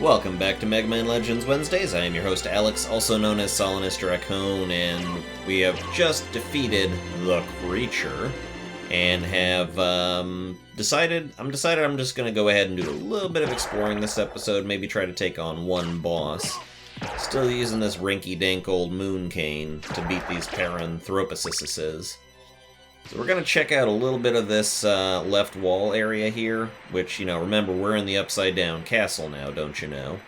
Welcome back to Mega Man Legends Wednesdays. I am your host Alex, also known as Solinist Raccoon, and we have just defeated the creature, and have decided I'm just going to go ahead and do a little bit of exploring this episode, maybe try to take on one boss. Still using this rinky-dink old moon cane to beat these Paranthropisises. So we're going to check out a little bit of this left wall area here, which, remember, we're in the upside-down castle now, don't you know?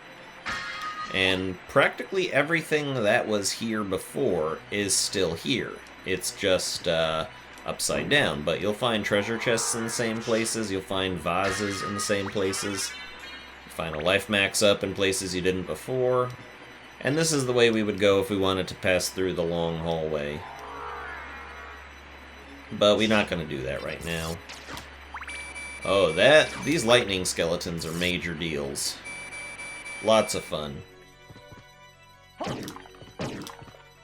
And practically everything that was here before is still here. It's just upside down, but you'll find treasure chests in the same places, you'll find vases in the same places, you'll find a life max up in places you didn't before, and this is the way we would go if we wanted to pass through the long hallway. But we're not going to do that right now. Oh, these lightning skeletons are major deals. Lots of fun.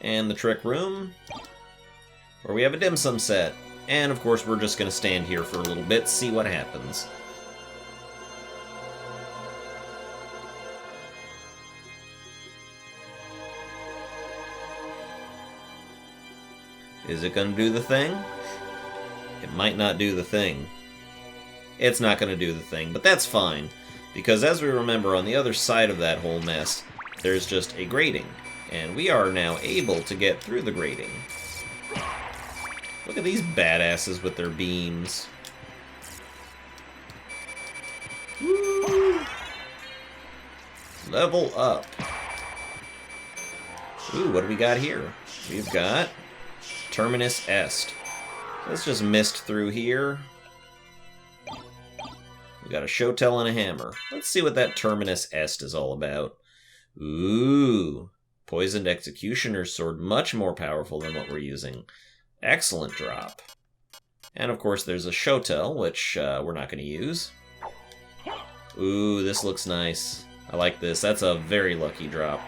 And the trick room, where we have a dim sum set. And of course we're just going to stand here for a little bit, see what happens. Is it going to do the thing? It might not do the thing. It's not going to do the thing, but that's fine, because as we remember, on the other side of that whole mess, there's just a grating, and we are now able to get through the grating. Look at these badasses with their beams. Woo! Level up. Ooh, what do we got here? We've got Terminus Est. Let's just mist through here. We got a Shotel and a hammer. Let's see what that Terminus Est is all about. Ooh, Poisoned Executioner's Sword, much more powerful than what we're using. Excellent drop. And of course there's a Shotel, which we're not going to use. Ooh, this looks nice. I like this. That's a very lucky drop.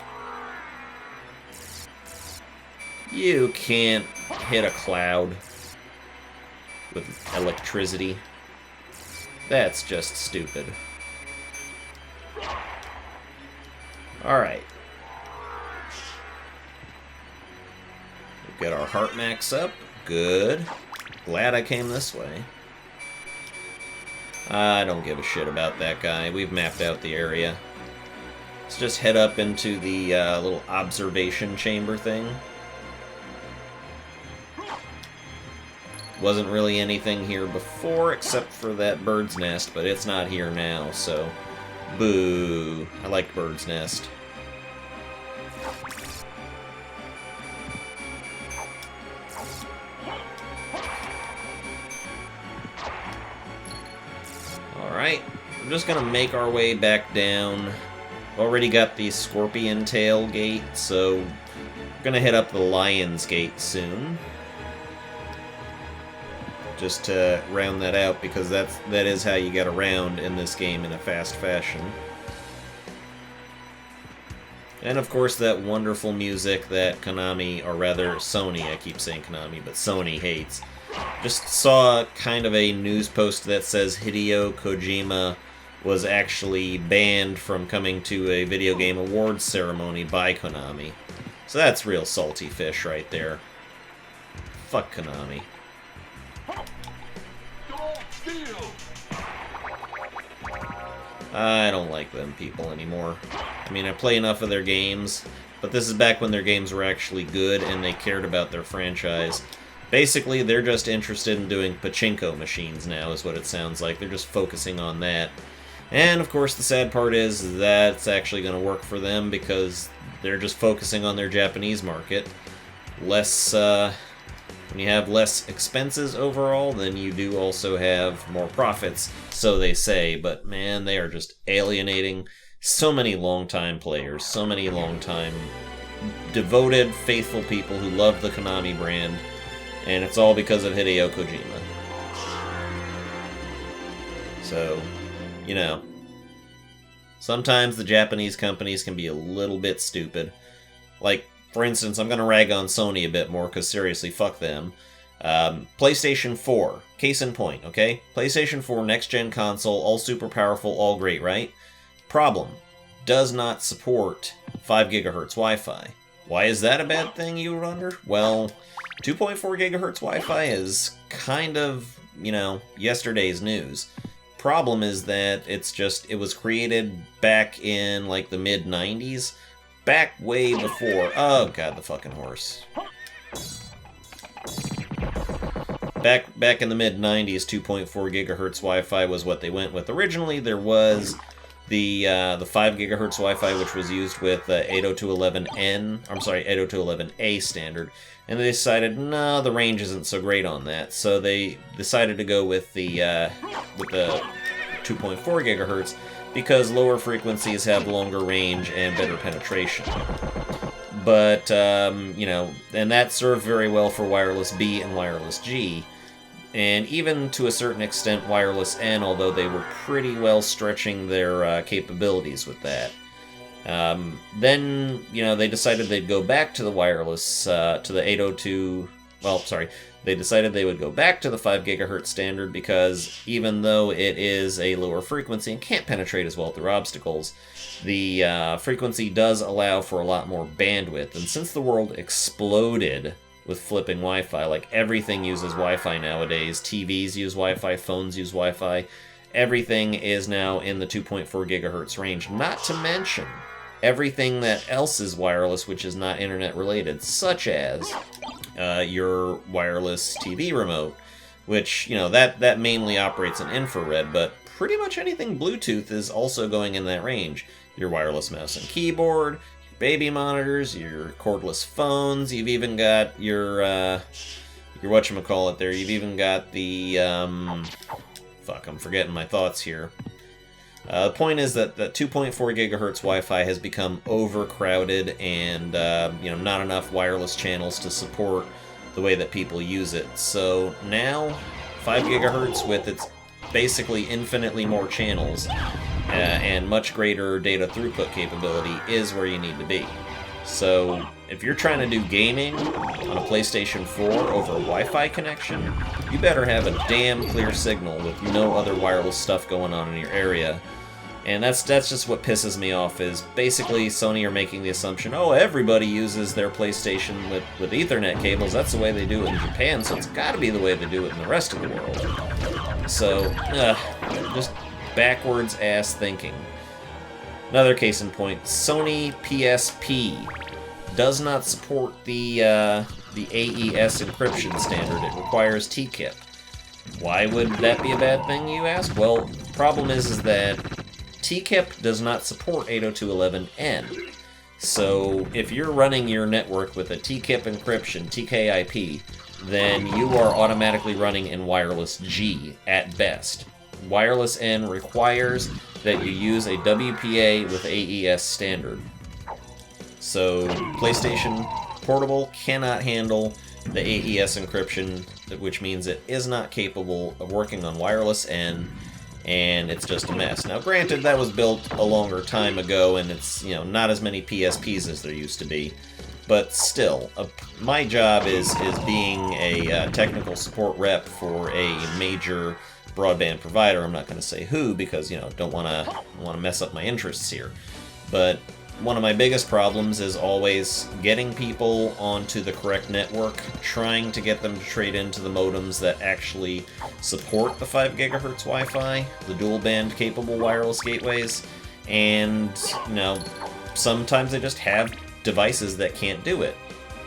You can't hit a cloud with electricity. That's just stupid. Alright. We've got our heart max up. Good. Glad I came this way. I don't give a shit about that guy. We've mapped out the area. Let's just head up into the little observation chamber thing. Wasn't really anything here before except for that bird's nest, but it's not here now, so boo. I like bird's nest. Alright, we're just gonna make our way back down. Already got the Scorpion Tail Gate, so we're gonna hit up the Lion's Gate soon. Just to round that out, because that is how you get around in this game in a fast fashion. And of course that wonderful music that Konami, or rather Sony, I keep saying Konami, but Sony hates. Just saw kind of a news post that says Hideo Kojima was actually banned from coming to a video game awards ceremony by Konami. So that's real salty fish right there. Fuck Konami. I don't like them people anymore. I mean, I play enough of their games, but this is back when their games were actually good and they cared about their franchise. Basically, they're just interested in doing pachinko machines now, is what it sounds like. They're just focusing on that. And, of course, the sad part is that's actually going to work for them because they're just focusing on their Japanese market. When you have less expenses overall, then you do also have more profits, so they say. But man, they are just alienating so many longtime players, so many longtime devoted, faithful people who love the Konami brand, and it's all because of Hideo Kojima. So, sometimes the Japanese companies can be a little bit stupid. Like, for instance, I'm going to rag on Sony a bit more, because seriously, fuck them. PlayStation 4, case in point, okay? PlayStation 4 next-gen console, all super powerful, all great, right? Problem. does not support 5 gigahertz Wi-Fi. Why is that a bad thing, you wonder? Well, 2.4 gigahertz Wi-Fi is kind of, yesterday's news. Problem is that it was created back in, like, the mid-90s. Back way before... Oh, God, the fucking horse. Back in the mid-90s, 2.4 gigahertz Wi-Fi was what they went with. Originally, there was the 5 gigahertz Wi-Fi, which was used with 802.11a standard, and they decided, no, the range isn't so great on that, so they decided to go with the 2.4 gigahertz because lower frequencies have longer range and better penetration. But and that served very well for wireless B and wireless G. And even to a certain extent, wireless N, although they were pretty well stretching their capabilities with that. Then, they decided they'd go back to the wireless, to the 802... Well, sorry. They decided they would go back to the 5 gigahertz standard because even though it is a lower frequency and can't penetrate as well through obstacles, the frequency does allow for a lot more bandwidth. And since the world exploded with flipping Wi-Fi, like everything uses Wi-Fi nowadays, TVs use Wi-Fi, phones use Wi-Fi, everything is now in the 2.4 gigahertz range, not to mention everything that else is wireless which is not internet related, such as your wireless TV remote, which, that mainly operates in infrared, but pretty much anything Bluetooth is also going in that range. Your wireless mouse and keyboard, baby monitors, your cordless phones, you've even got your whatchamacallit there, you've even got the, fuck, I'm forgetting my thoughts here. The point is that 2.4 gigahertz Wi-Fi has become overcrowded and, not enough wireless channels to support the way that people use it. So now, 5 gigahertz with its basically infinitely more channels and much greater data throughput capability is where you need to be. So if you're trying to do gaming on a PlayStation 4 over a Wi-Fi connection, you better have a damn clear signal with no other wireless stuff going on in your area. And that's just what pisses me off, is basically Sony are making the assumption, oh, everybody uses their PlayStation with Ethernet cables, that's the way they do it in Japan, so it's gotta be the way they do it in the rest of the world. So, just backwards ass thinking. Another case in point, Sony PSP does not support the AES encryption standard. It requires TKIP. Why would that be a bad thing, you ask? Well, the problem is that TKIP does not support 802.11n. So if you're running your network with a TKIP encryption, TKIP, then you are automatically running in wireless G at best. Wireless N requires that you use a WPA with AES standard. So PlayStation Portable cannot handle the AES encryption, which means it is not capable of working on wireless N, and it's just a mess. Now, granted, that was built a longer time ago, and it's, not as many PSPs as there used to be, but still, my job is being a technical support rep for a major broadband provider. I'm not going to say who because, don't want to mess up my interests here, but one of my biggest problems is always getting people onto the correct network, trying to get them to trade into the modems that actually support the 5 gigahertz Wi-Fi, the dual band capable wireless gateways, and, sometimes they just have devices that can't do it.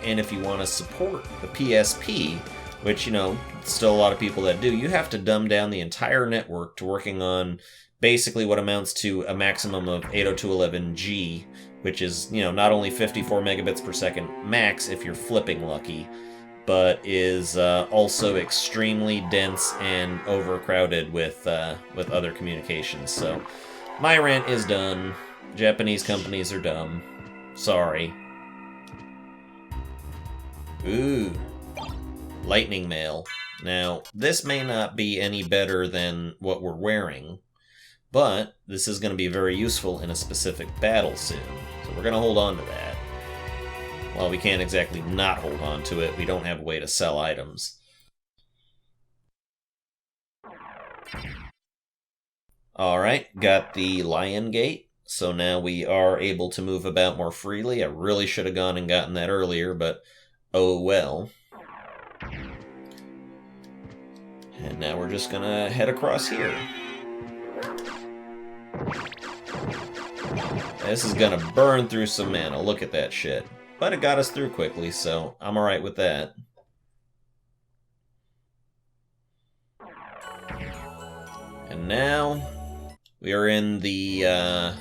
And if you want to support the PSP, which, still a lot of people that do, you have to dumb down the entire network to working on basically what amounts to a maximum of 802.11g, which is, not only 54 megabits per second max if you're flipping lucky, but is also extremely dense and overcrowded with other communications. So my rant is done. Japanese companies are dumb. Sorry. Ooh. Lightning mail. Now, this may not be any better than what we're wearing, but this is going to be very useful in a specific battle soon, so we're going to hold on to that. While we can't exactly not hold on to it, we don't have a way to sell items. Alright, got the Lion Gate. so now we are able to move about more freely. I really should have gone and gotten that earlier, but oh well. And now we're just gonna head across here. This is gonna burn through some mana, look at that shit. But it got us through quickly, so I'm alright with that. And now we are in the, I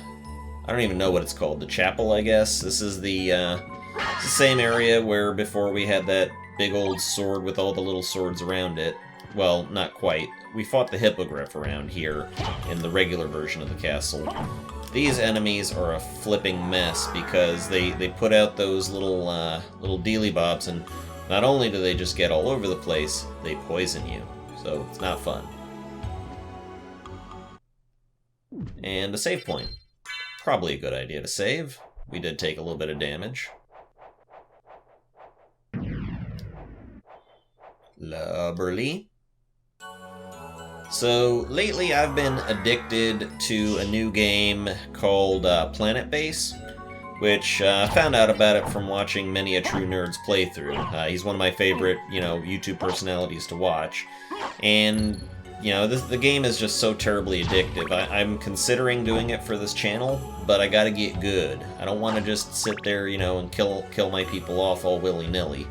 don't even know what it's called, the chapel, I guess. This is the same area where before we had that big old sword with all the little swords around it. Well, not quite. We fought the hippogriff around here in the regular version of the castle. These enemies are a flipping mess because they put out those little dealy-bobs, and not only do they just get all over the place, they poison you. So it's not fun. And a save point. Probably a good idea to save. We did take a little bit of damage. Lubberly. So, lately I've been addicted to a new game called Planet Base, which I found out about it from watching many a true nerd's playthrough. He's one of my favorite, YouTube personalities to watch. And, the game is just so terribly addictive. I'm considering doing it for this channel, but I gotta get good. I don't want to just sit there, and kill my people off all willy-nilly.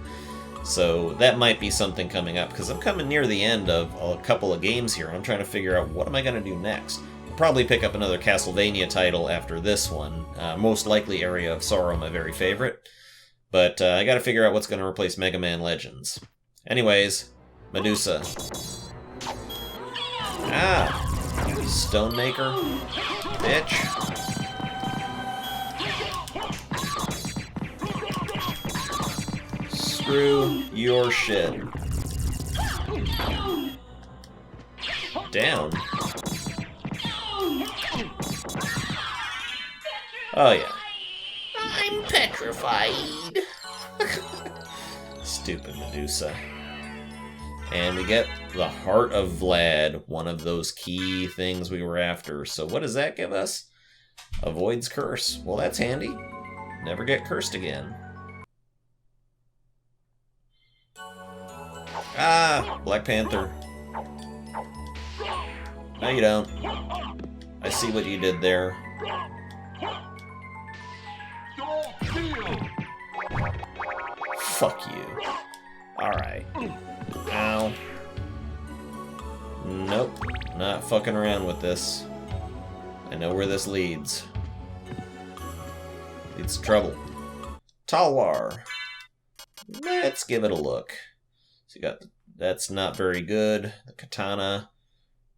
So that might be something coming up, because I'm coming near the end of a couple of games here. I'm trying to figure out what am I going to do next. I'll probably pick up another Castlevania title after this one. Most likely Area of Sorrow, my very favorite. But I got to figure out what's going to replace Mega Man Legends. Anyways, Medusa. Ah! Stonemaker. Bitch. Screw your shit. Down. Oh yeah. I'm petrified. Stupid Medusa. And we get the Heart of Vlad, one of those key things we were after. So what does that give us? Avoids curse. Well, that's handy. Never get cursed again. Ah, Black Panther. No, you don't. I see what you did there. Fuck you. Alright. Ow. Nope. Not fucking around with this. I know where this leads. Leads to trouble. Talwar. Let's give it a look. So you got that's not very good. The katana,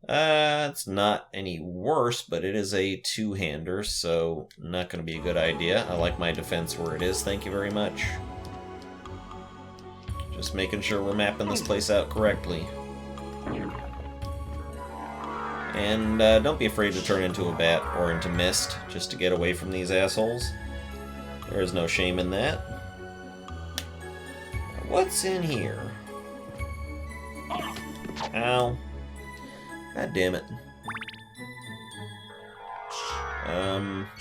it's not any worse, but it is a two-hander, so not going to be a good idea. I like my defense where it is. Thank you very much. Just making sure we're mapping this place out correctly. And don't be afraid to turn into a bat or into mist just to get away from these assholes. There is no shame in that. What's in here? Ow. God damn it.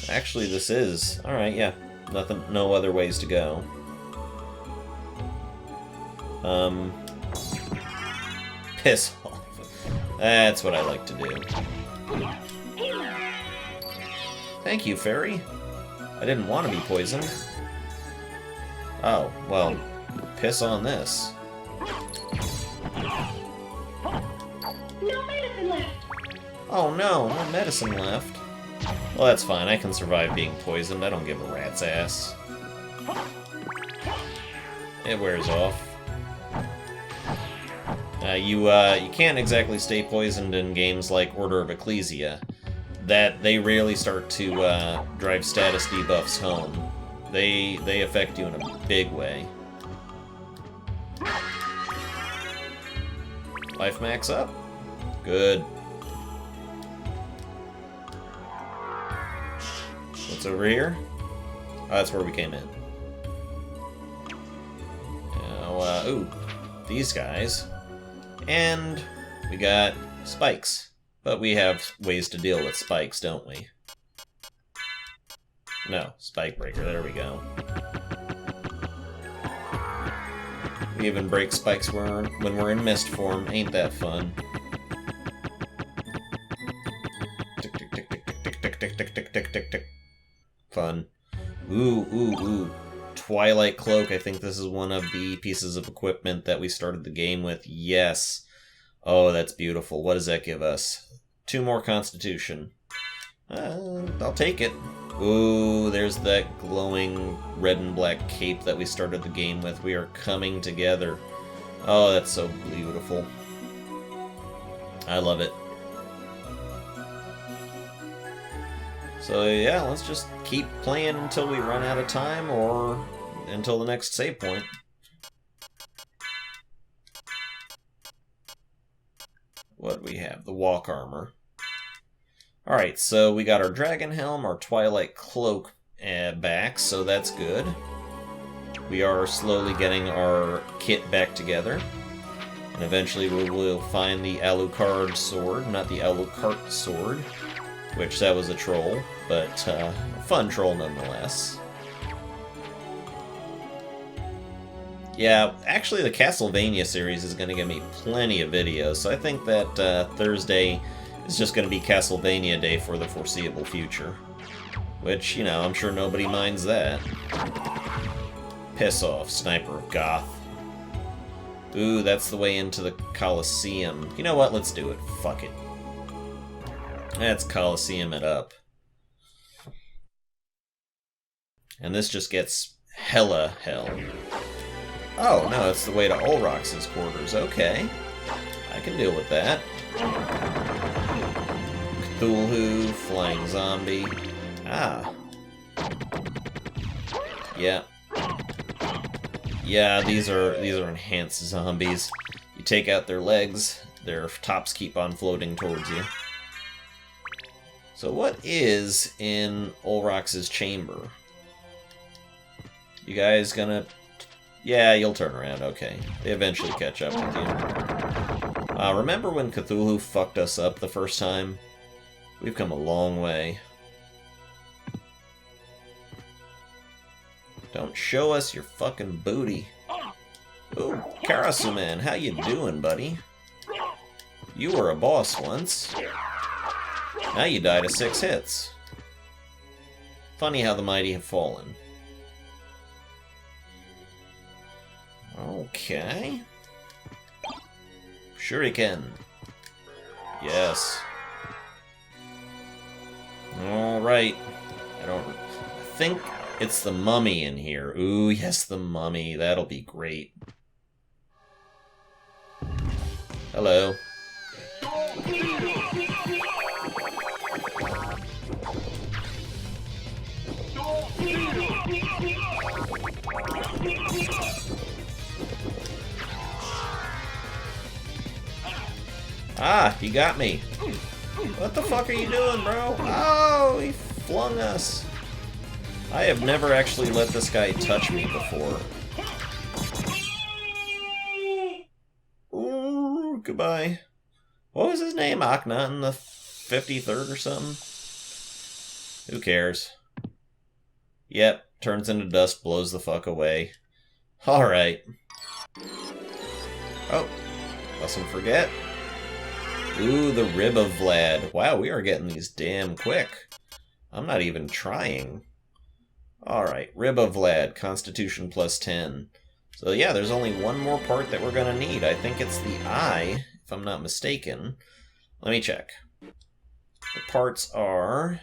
Actually this is... Alright, yeah. Nothing, no other ways to go. Piss off. That's what I like to do. Thank you, fairy. I didn't want to be poisoned. Oh, well, piss on this. No medicine left. Oh no, no medicine left. Well, that's fine. I can survive being poisoned. I don't give a rat's ass. It wears off. You can't exactly stay poisoned in games like Order of Ecclesia. That they rarely start to drive status debuffs home. They affect you in a big way. Life max up. Good. What's over here? Oh, that's where we came in. Now, ooh, these guys. And we got spikes. But we have ways to deal with spikes, don't we? No, Spike Breaker, there we go. We even break spikes when we're in mist form. Ain't that fun? Tick, tick, tick, tick, tick, tick, tick, tick, tick, tick, tick, tick. Fun. Ooh. Twilight Cloak. I think this is one of the pieces of equipment that we started the game with. Yes. Oh, that's beautiful. What does that give us? 2 more Constitution. I'll take it. Ooh, there's that glowing red and black cape that we started the game with. We are coming together. Oh, that's so beautiful. I love it. So yeah, let's just keep playing until we run out of time or until the next save point. What do we have? The walk armor. Alright, so we got our Dragon Helm, our Twilight Cloak back, so that's good. We are slowly getting our kit back together. And eventually we will find the Alucard sword, not the Alucard sword, which that was a troll, but a fun troll nonetheless. Yeah, actually the Castlevania series is going to give me plenty of videos, so I think that Thursday is just going to be Castlevania Day for the foreseeable future. Which, you know, I'm sure nobody minds that. Piss off, Sniper of Goth. Ooh, that's the way into the Colosseum. You know what? Let's do it. Fuck it. Let's Colosseum it up. And this just gets hella hell. Oh, no, it's the way to Ulrox's quarters. Okay. I can deal with that. Cthulhu, Flying Zombie. Ah. Yeah. Yeah, these are enhanced zombies. You take out their legs, their tops keep on floating towards you. So what is in Ulrox's chamber? You guys gonna... Yeah, you'll turn around, okay. They eventually catch up with you. Remember when Cthulhu fucked us up the first time? We've come a long way. Don't show us your fucking booty. Ooh, Karasuman, how you doing, buddy? You were a boss once. Now you died of 6 hits. Funny how the mighty have fallen. Okay. Shuriken. Yes. Alright. I think it's the mummy in here. Ooh, yes, the mummy. That'll be great. Hello. Ah, he got me. What the fuck are you doing, bro? Oh, he flung us. I have never actually let this guy touch me before. Ooh, goodbye. What was his name? Akhenaten the 53rd or something? Who cares? Yep, turns into dust, blows the fuck away. Alright. Oh, mustn't forget. Ooh, the Rib of Vlad. Wow, we are getting these damn quick. I'm not even trying. Alright, Rib of Vlad, Constitution plus 10. So yeah, there's only one more part that we're gonna need. I think it's the eye, if I'm not mistaken. Let me check. The parts are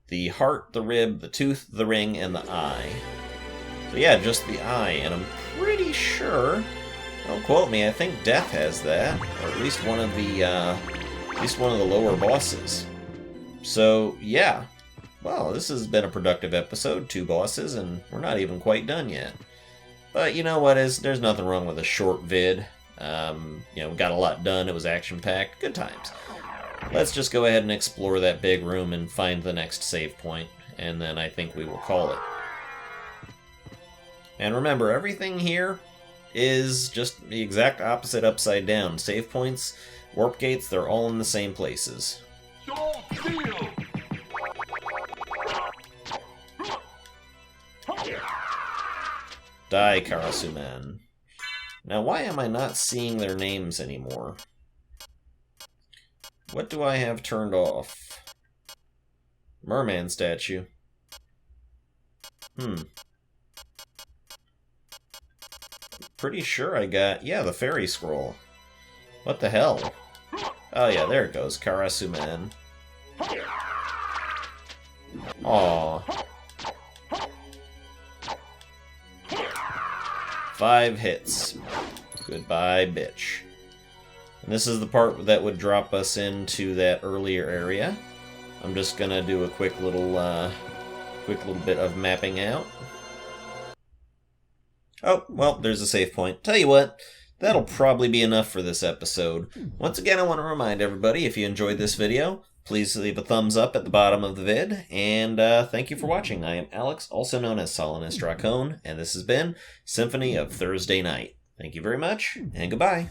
the heart, the rib, the tooth, the ring, and the eye. So yeah, just the eye, and I'm pretty sure, don't quote me, I think Death has that, or at least one of the lower bosses. So yeah, well, this has been a productive episode, 2 bosses, and we're not even quite done yet. But you know what there's nothing wrong with a short vid. You know, we got a lot done, it was action-packed, good times. Let's just go ahead and explore that big room and find the next save point, and then I think we will call it. And remember, everything here is just the exact opposite upside down. Save points, warp gates, they're all in the same places. Die, Karasumen. Now, why am I not seeing their names anymore? What do I have turned off? Merman statue. Pretty sure I got... Yeah, the fairy scroll. What the hell? Oh yeah, there it goes. Karasumen. Aww. 5 hits. Goodbye, bitch. And this is the part that would drop us into that earlier area. I'm just gonna do a quick little bit of mapping out. Oh, well, there's a save point. Tell you what, that'll probably be enough for this episode. Once again, I want to remind everybody, if you enjoyed this video, please leave a thumbs up at the bottom of the vid, and thank you for watching. I am Alex, also known as Solinus Dracone, and this has been Symphony of Thursday Night. Thank you very much, and goodbye.